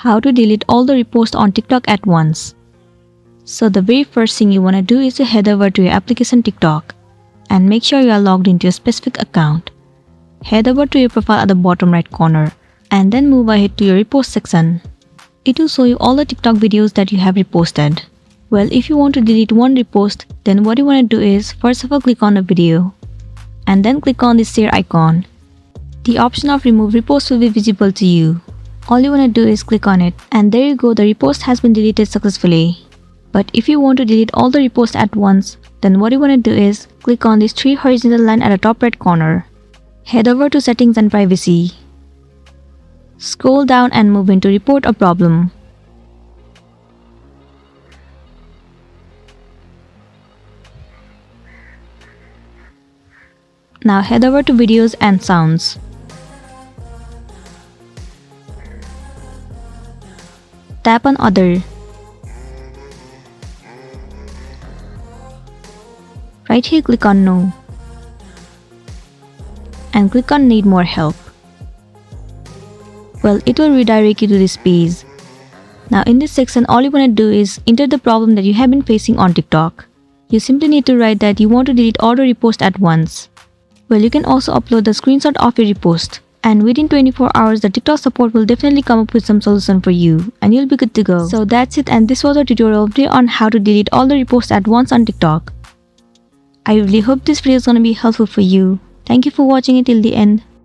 How to delete all the reposts on TikTok at once. So the very first thing you want to do is to head over to your application TikTok and make sure you are logged into a specific account. Head over to your profile at the bottom right corner and then move ahead to your repost section. It will show you all the TikTok videos that you have reposted. Well, if you want to delete one repost, then what you want to do is first of all click on a video and then click on the share icon. The option of remove repost will be visible to you. All you want to do is click on it and there you go, the repost has been deleted successfully. But if you want to delete all the reposts at once, then what you want to do is click on this 3 horizontal line at the top right corner. Head over to settings and privacy. Scroll down and move into report a problem. Now head over to videos and sounds. Tap on other. Right here click on no. And click on need more help. Well, it will redirect you to this page. Now in this section, all you want to do is enter the problem that you have been facing on TikTok. You simply need to write that you want to delete all the reposts at once. Well, you can also upload the screenshot of your repost. And within 24 hours, the TikTok support will definitely come up with some solution for you and you'll be good to go. So that's it, and this was a tutorial video on how to delete all the reposts at once on TikTok. I really hope this video is going to be helpful for you. Thank you for watching it till the end.